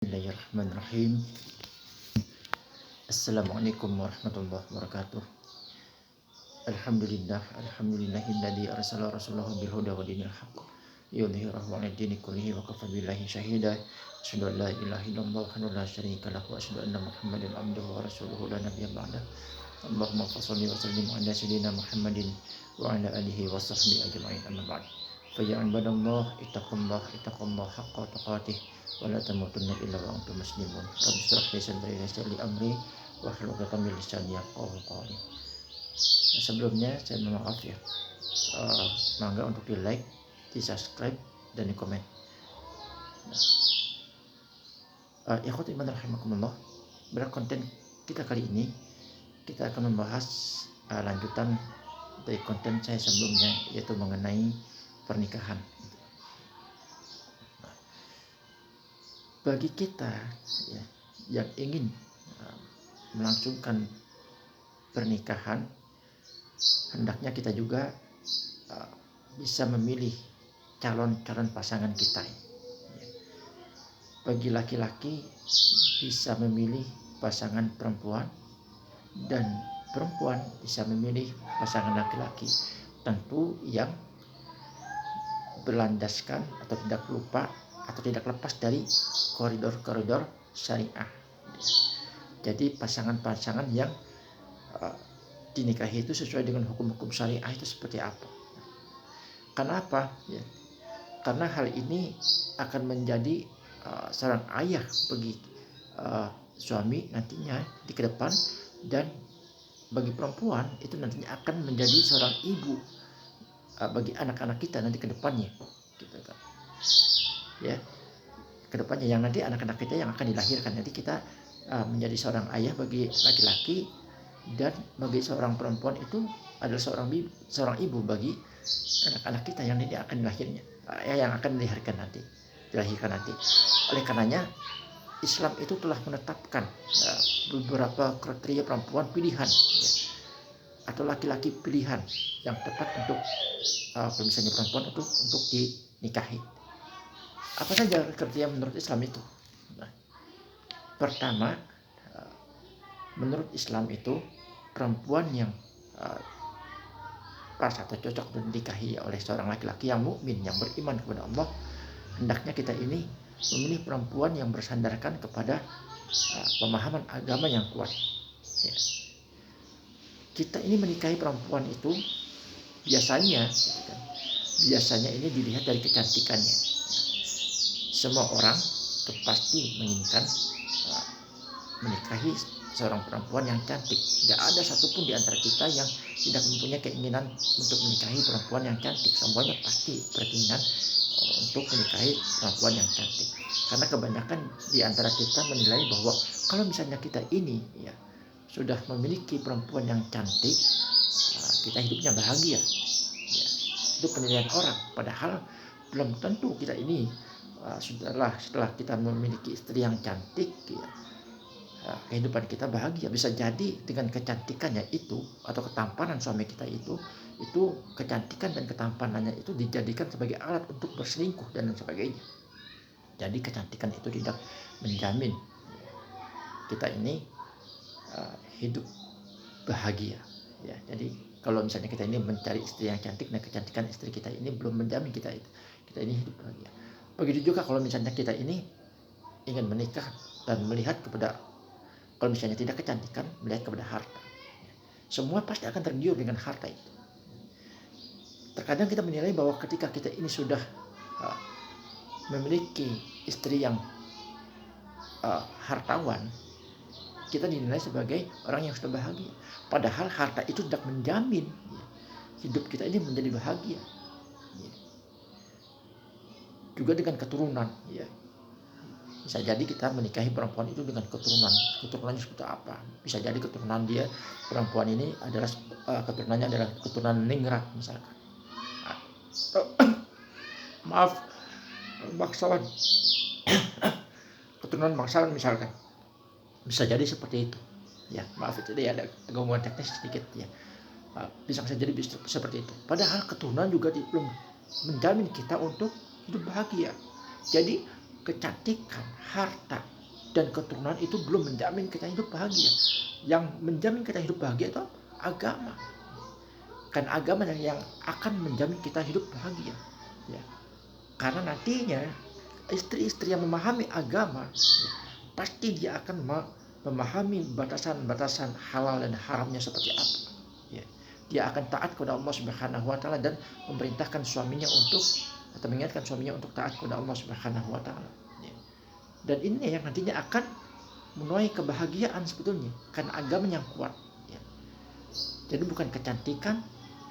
Bismillahirrahmanirrahim. Assalamualaikum warahmatullahi wabarakatuh. Alhamdulillahilladzi arsala rasulahu bil huda wa dinil haqq yudhhirahu 'ala dini kullihi wa kafa billahi shahida. Asyhadu an la ilaha illallah wahdahu la syarika lahu wa asyhadu anna Muhammadan abduhu wa rasuluhu la nabiyya ba'dah. Allahumma shalli wa sallim 'ala sayyidina Muhammadin wa 'ala alihi wa sahbihi ajma'in. Amma ba'd. Fa ya ibadallah ittaqullaha haqqa tuqatih wa la tamutunna illa wa antum muslimun. Rabbi shrah li sadri wa yassir li amri wahlul 'uqdatam min lisani yafqahu qawli. Sebelumnya saya mohon maaf ya. Mangga untuk di like, di subscribe dan di komen. Ikhwati iman rahimakumullah. Pada konten kita kali ini kita akan membahas lanjutan dari konten saya sebelumnya, yaitu mengenai pernikahan. Bagi kita ya, yang ingin melangsungkan pernikahan, hendaknya kita juga bisa memilih calon-calon pasangan kita. Bagi laki-laki bisa memilih pasangan perempuan, dan perempuan bisa memilih pasangan laki-laki, tentu yang berlandaskan atau tidak lupa atau tidak lepas dari koridor-koridor syariah. Jadi pasangan-pasangan yang dinikahi itu sesuai dengan hukum-hukum syariah itu seperti apa? Kenapa? Ya. Karena hal ini akan menjadi seorang ayah bagi suami nantinya di ke depan, dan bagi perempuan itu nantinya akan menjadi seorang ibu bagi anak-anak kita nanti ke depannya, gitu kan? Ya, ke depannya yang nanti anak-anak kita yang akan dilahirkan nanti kita menjadi seorang ayah bagi laki-laki, dan bagi seorang perempuan itu adalah seorang ibu bagi anak-anak kita yang nanti akan dilahirnya, yang akan dilahirkan nanti. Oleh karenanya Islam itu telah menetapkan beberapa kriteria perempuan pilihan, ya, atau laki-laki pilihan yang tepat untuk misalnya perempuan untuk dinikahi. Apa saja kriteria menurut Islam itu? Nah, pertama, menurut Islam itu perempuan yang pas atau cocok untuk dinikahi oleh seorang laki-laki yang mukmin, yang beriman kepada Allah, hendaknya kita ini memilih perempuan yang bersandarkan kepada pemahaman agama yang kuat. Ya. Kita ini menikahi perempuan itu biasanya ini dilihat dari kecantikannya. Semua orang itu pasti menginginkan menikahi seorang perempuan yang cantik. Tidak ada satupun di antara kita yang tidak mempunyai keinginan untuk menikahi perempuan yang cantik. Semuanya pasti berkeinginan untuk menikahi perempuan yang cantik. Karena kebanyakan di antara kita menilai bahwa kalau misalnya kita ini ya sudah memiliki perempuan yang cantik, kita hidupnya bahagia. Ya, itu penilaian orang. Padahal belum tentu kita ini setelah kita memiliki istri yang cantik, ya, kehidupan kita bahagia. Bisa jadi dengan kecantikannya itu atau ketampanan suami kita itu kecantikan dan ketampanannya itu dijadikan sebagai alat untuk berselingkuh dan sebagainya. Jadi kecantikan itu tidak menjamin kita ini hidup bahagia. Ya, jadi kalau misalnya kita ini mencari istri yang cantik dan kecantikan istri kita ini belum menjamin kita ini hidup bahagia. Begitu juga kalau misalnya kita ini ingin menikah dan melihat kepada, kalau misalnya tidak kecantikan, melihat kepada harta. Semua pasti akan tergiur dengan harta itu. Terkadang kita menilai bahwa ketika kita ini sudah memiliki istri yang hartawan, kita dinilai sebagai orang yang sudah bahagia. Padahal harta itu tidak menjamin hidup kita ini menjadi bahagia. Juga dengan keturunan, ya. Bisa jadi kita menikahi perempuan itu dengan keturunannya seperti apa. Bisa jadi keturunan dia, perempuan ini adalah keturunannya adalah keturunan ningrat misalkan. Maaf, bangsawan. Keturunan bangsawan misalkan. Bisa jadi seperti itu. Ya, maaf itu dia ada gangguan teknis sedikit ya. Bisa jadi seperti itu. Padahal keturunan juga belum menjamin kita untuk hidup bahagia. Jadi kecantikan, harta, dan keturunan itu belum menjamin kita hidup bahagia. Yang menjamin kita hidup bahagia itu agama. Kan agama yang akan menjamin kita hidup bahagia. Ya. Karena nantinya istri-istri yang memahami agama, ya, pasti dia akan memahami batasan-batasan halal dan haramnya seperti apa. Ya. Dia akan taat kepada Allah Subhanahu wa taala dan memerintahkan suaminya untuk atau mengingatkan suaminya untuk taat kepada Allah Subhanahu wa taala. Ya. Dan ini yang nantinya akan menuai kebahagiaan sebetulnya karena agama yang kuat. Ya. Jadi bukan kecantikan,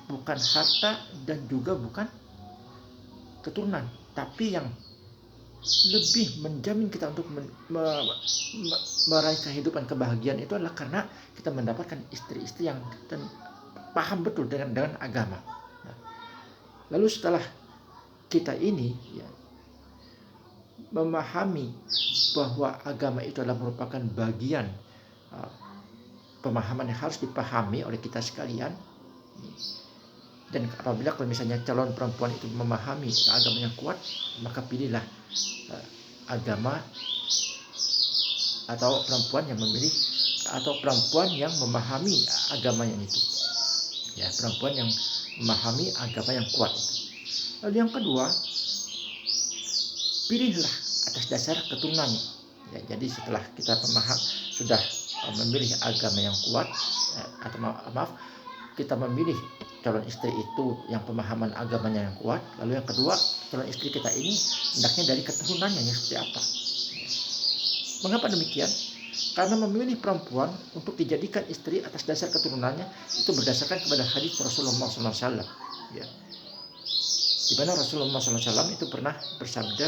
bukan harta, dan juga bukan keturunan, tapi yang lebih menjamin kita untuk meraih kehidupan kebahagiaan itu adalah karena kita mendapatkan istri-istri yang paham betul dengan agama. Nah, lalu setelah kita ini ya, memahami bahwa agama itu adalah merupakan bagian pemahaman yang harus dipahami oleh kita sekalian, dan apabila kalau misalnya calon perempuan itu memahami agamanya kuat, maka pilihlah agama atau perempuan yang memilih atau perempuan yang memahami agamanya itu. Ya, perempuan yang memahami agama yang kuat. Lalu yang kedua, pilihlah atas dasar keturunannya. Ya, jadi setelah kita sudah memilih agama yang kuat, atau maaf, kita memilih calon istri itu yang pemahaman agamanya yang kuat. Lalu yang kedua, calon istri kita ini hendaknya dari keturunannya yang seperti apa. Mengapa demikian? Karena memilih perempuan untuk dijadikan istri atas dasar keturunannya itu berdasarkan kepada hadis Rasulullah SAW. Ya. Di mana Rasulullah SAW itu pernah bersabda,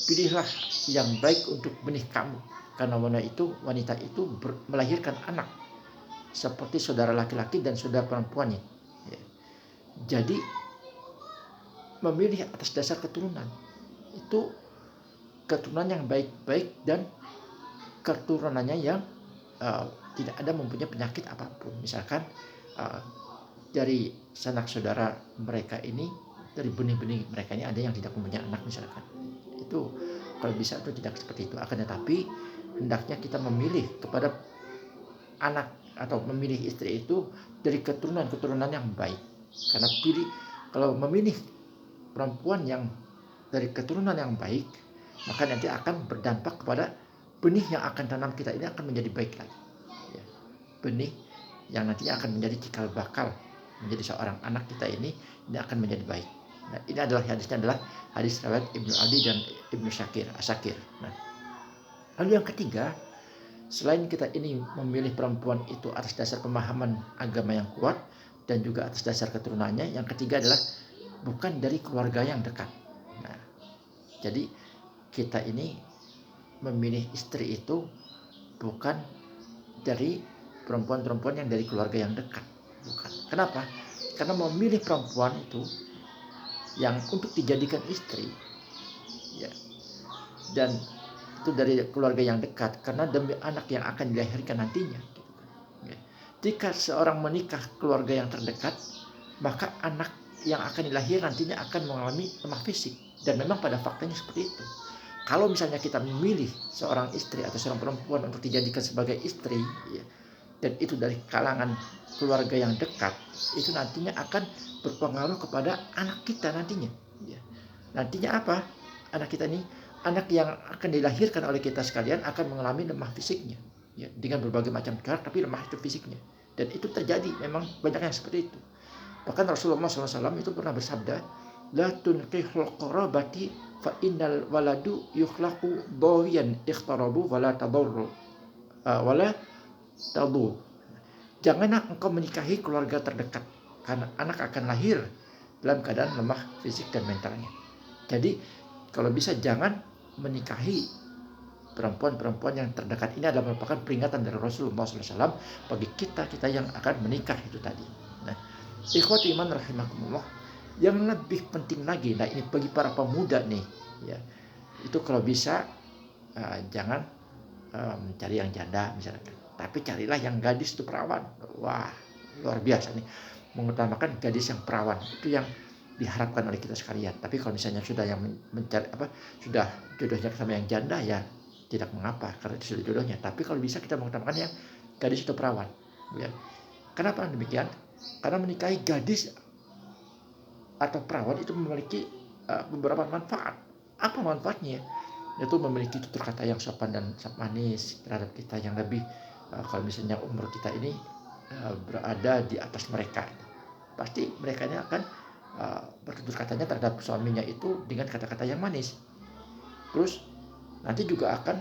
pilihlah yang baik untuk benih kamu, karena wanita itu melahirkan anak seperti saudara laki-laki dan saudara perempuannya. Ya. Jadi memilih atas dasar keturunan itu keturunan yang baik-baik dan keturunannya yang tidak ada mempunyai penyakit apapun. Misalkan dari sanak saudara mereka ini, dari benih-benih mereka ini ada yang tidak mempunyai anak misalkan. Itu kalau bisa itu tidak seperti itu. Akan tetapi hendaknya kita memilih kepada anak atau memilih istri itu dari keturunan yang baik. Karena kalau memilih perempuan yang dari keturunan yang baik, maka nanti akan berdampak kepada benih yang akan tanam kita ini akan menjadi baik lagi. Ya. Benih yang nantinya akan menjadi cikal bakal menjadi seorang anak kita ini akan menjadi baik. Nah, ini adalah hadisnya adalah hadis riwayat Ibnu Adi dan Ibnu Asakir. Nah, lalu yang ketiga, selain kita ini memilih perempuan itu atas dasar pemahaman agama yang kuat dan juga atas dasar keturunannya, yang ketiga adalah bukan dari keluarga yang dekat. Nah, jadi kita ini memilih istri itu bukan dari perempuan-perempuan yang dari keluarga yang dekat. Bukan. Kenapa? Karena memilih perempuan itu yang untuk dijadikan istri, ya, dan itu dari keluarga yang dekat karena demi anak yang akan dilahirkan nantinya. Ya. Jika seorang menikah keluarga yang terdekat, maka anak yang akan dilahirkan nantinya akan mengalami lemah fisik, dan memang pada faktanya seperti itu. Kalau misalnya kita memilih seorang istri atau seorang perempuan untuk dijadikan sebagai istri, ya, dan itu dari kalangan keluarga yang dekat, itu nantinya akan berpengaruh kepada anak kita nantinya. Ya. Nantinya apa? Anak kita ini, anak yang akan dilahirkan oleh kita sekalian akan mengalami lemah fisiknya, ya, dengan berbagai macam cara, tapi lemah itu fisiknya. Dan itu terjadi, memang banyak yang seperti itu. Bahkan Rasulullah SAW itu pernah bersabda, la tunqihul qarabati fa innal waladu yukhlaqu dawiyan ikhtarabu wala tadurru wala tadur. Janganlah engkau menikahi keluarga terdekat, karena anak akan lahir dalam keadaan lemah fisik dan mentalnya. Jadi kalau bisa jangan menikahi perempuan-perempuan yang terdekat. Ini adalah merupakan peringatan dari Rasulullah SAW bagi kita yang akan menikah itu tadi. Nah, ikhwati iman rahimakumullah, yang lebih penting lagi, nah ini bagi para pemuda nih, ya, itu kalau bisa jangan mencari yang janda misalkan, tapi carilah yang gadis itu perawan. Wah, luar biasa nih, mengutamakan gadis yang perawan itu yang diharapkan oleh kita sekalian. Tapi kalau misalnya sudah yang mencari sudah jodohnya sama yang janda, ya tidak mengapa karena itu sudah jodohnya. Tapi kalau bisa kita mengutamakan yang gadis atau perawan, ya. Kenapa demikian? Karena menikahi gadis atau perawan itu memiliki beberapa manfaat. Apa manfaatnya? Yaitu memiliki tutur kata yang sopan dan manis terhadap kita, yang lebih kalau misalnya umur kita ini berada di atas mereka, pasti mereka akan bertutur katanya terhadap suaminya itu dengan kata-kata yang manis. Terus nanti juga akan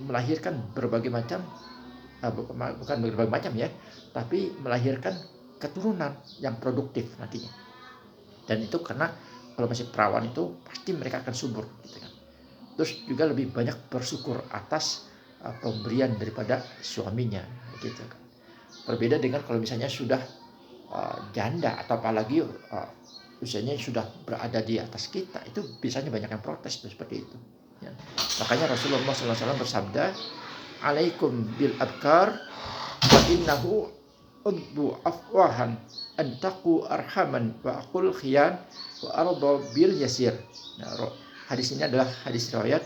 melahirkan berbagai macam, bukan berbagai macam ya, tapi melahirkan keturunan yang produktif nantinya. Dan itu karena kalau masih perawan itu pasti mereka akan subur, gitu kan. Terus juga lebih banyak bersyukur atas pemberian daripada suaminya, gitu kan. Berbeda dengan kalau misalnya sudah janda atau apalagi usianya sudah berada di atas kita, itu biasanya banyak yang protes seperti itu. Ya. Makanya Rasulullah SAW bersabda, "Alaikum bil abkar, fa innahu udbu afwahan, antaku arhaman, wa aqul khiyan, wa arda bil yasir." Nah, hadis ini adalah hadis riwayat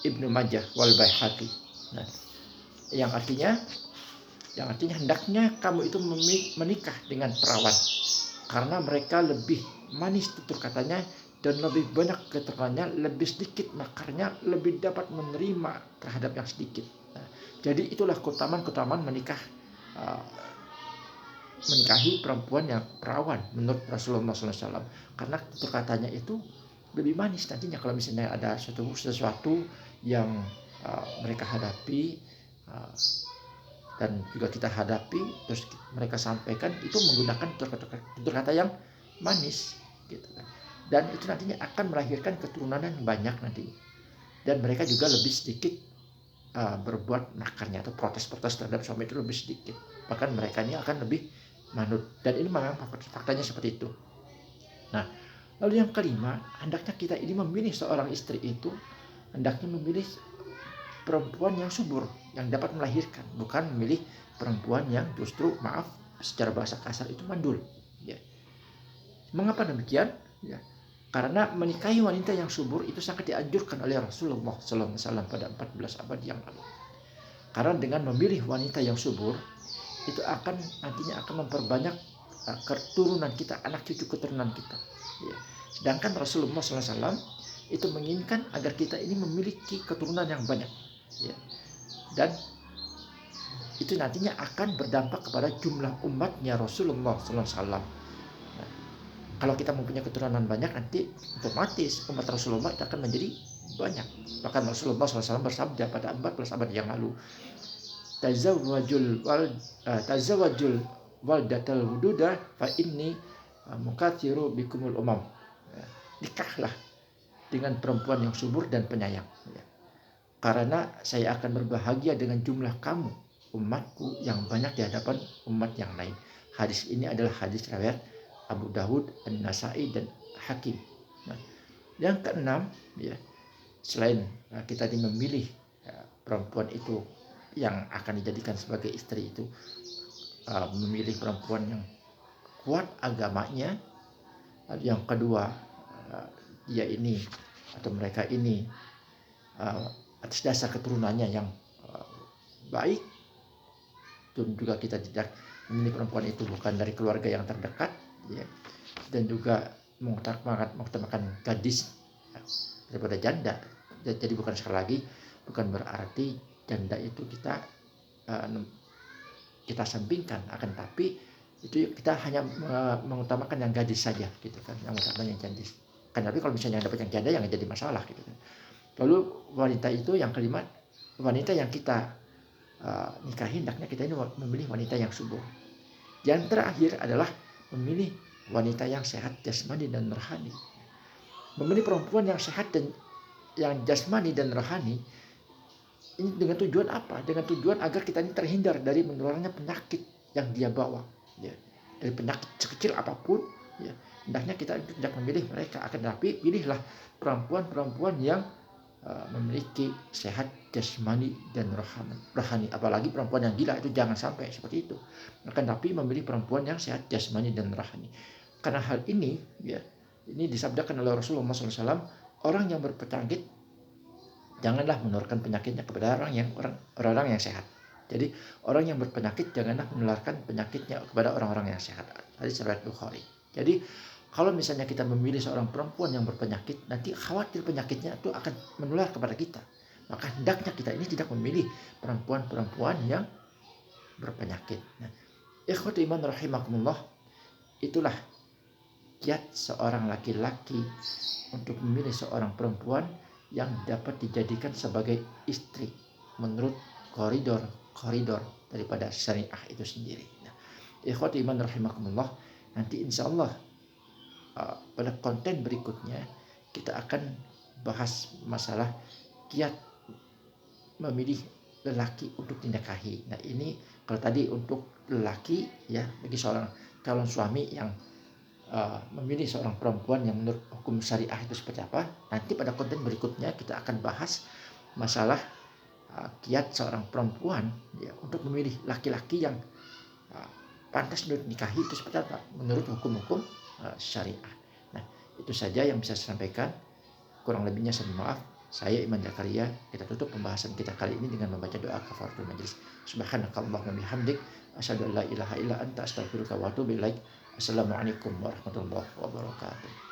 Ibnu Majah wal Baihaqi. Nah, yang artinya hendaknya kamu itu menikah dengan perawan karena mereka lebih manis tutur katanya dan lebih banyak keturunannya, lebih sedikit makarnya, lebih dapat menerima terhadap yang sedikit. Nah, jadi itulah keutamaan menikahi perempuan yang perawan menurut Rasulullah SAW, karena tutur katanya itu lebih manis nantinya kalau misalnya ada sesuatu yang mereka hadapi dan juga kita hadapi, terus mereka sampaikan itu menggunakan tutur kata yang manis, gitu kan. Dan itu nantinya akan melahirkan keturunan yang banyak nanti, dan mereka juga lebih sedikit berbuat nakarnya atau protes-protes terhadap suami itu lebih sedikit, bahkan mereka ini akan lebih manut. Dan ini memang faktanya seperti itu. Nah, lalu yang kelima, hendaknya kita ini memilih seorang istri itu hendaknya memilih perempuan yang subur, yang dapat melahirkan, bukan memilih perempuan yang justru, maaf secara bahasa kasar, itu mandul. Ya. Mengapa demikian? Ya. Karena menikahi wanita yang subur itu sangat dianjurkan oleh Rasulullah SAW pada 14 abad yang lalu. Karena dengan memilih wanita yang subur itu nantinya akan memperbanyak keturunan kita, anak cucu keturunan kita. Ya. Sedangkan Rasulullah SAW itu menginginkan agar kita ini memiliki keturunan yang banyak. Ya. Dan itu nantinya akan berdampak kepada jumlah umatnya Rasulullah SAW. Nah, kalau kita mempunyai keturunan banyak, nanti otomatis umat Rasulullah itu akan menjadi banyak. Bahkan Rasulullah SAW bersabda pada 14 abad yang lalu, tazawwajul waldatal wududa fa inni mukatsiru bikumul umam. Ya, nikahlah dengan perempuan yang subur dan penyayang, ya. Karena saya akan berbahagia dengan jumlah kamu, umatku, yang banyak di hadapan umat yang lain. Hadis ini adalah hadis riwayat Abu Dawud, An-Nasai dan Hakim. Nah, yang keenam, ya, selain kita memilih perempuan itu yang akan dijadikan sebagai istri itu, memilih perempuan yang kuat agamanya. Yang kedua, dia ini atau mereka ini atas dasar keturunannya yang baik. Dan juga kita tidak memilih perempuan itu bukan dari keluarga yang terdekat, ya. Dan juga mengutamakan gadis daripada janda. Jadi bukan, sekali lagi, bukan berarti janda itu kita sampingkan, akan tapi itu kita hanya mengutamakan yang gadis saja, gitu kan, yang utamanya yang gadis. Kan tapi kalau misalnya dapat yang janda, yang jadi masalah, gitu kan. Lalu wanita itu yang kelima, wanita yang kita nikahi, hendaknya kita ini memilih wanita yang subur. Yang terakhir adalah memilih wanita yang sehat jasmani dan rohani. Memilih perempuan yang sehat dan yang jasmani dan rohani ini dengan tujuan apa? Dengan tujuan agar kita ini terhindar dari menularnya penyakit yang dia bawa, ya. Dari penyakit sekecil apapun, ya. Hendaknya kita tidak memilih mereka, akan tetapi pilihlah perempuan-perempuan yang memiliki sehat jasmani dan rohani. Apalagi perempuan yang gila, itu jangan sampai seperti itu. Akan tapi memilih perempuan yang sehat jasmani dan rohani. Karena hal ini, ya, Ini disabdakan oleh Rasulullah SAW, orang yang berpenyakit janganlah menularkan penyakitnya kepada orang-orang yang sehat. Jadi orang yang berpenyakit janganlah menularkan penyakitnya kepada orang-orang yang sehat. Hadis riwayat Bukhari. Jadi kalau misalnya kita memilih seorang perempuan yang berpenyakit, nanti khawatir penyakitnya itu akan menular kepada kita. Maka hendaknya kita ini tidak memilih perempuan-perempuan yang berpenyakit. Nah, ikhwati iman rahimakumullah, itulah kiat seorang laki-laki untuk memilih seorang perempuan yang dapat dijadikan sebagai istri menurut koridor daripada syariah itu sendiri. Nah, ikhwati iman rahimakumullah, nanti insya Allah pada konten berikutnya kita akan bahas masalah kiat memilih lelaki untuk dinikahi. Nah, ini kalau tadi untuk lelaki ya, bagi seorang calon suami yang memilih seorang perempuan yang menurut hukum syariah itu seperti apa. Nanti pada konten berikutnya kita akan bahas masalah kiat seorang perempuan ya, untuk memilih laki-laki yang pantas untuk nikahi itu seperti apa menurut hukum-hukum syariah. Nah, itu saja yang bisa saya sampaikan. Kurang lebihnya saya mohon maaf. Saya Iman Zakaria. Kita tutup pembahasan kita kali ini dengan membaca doa kafaratul majelis. Subhanakallahumma bihamdik, asyhadu an la ilaha illa anta, astaghfiruka wa atubu ilaik. Assalamualaikum warahmatullahi wabarakatuh.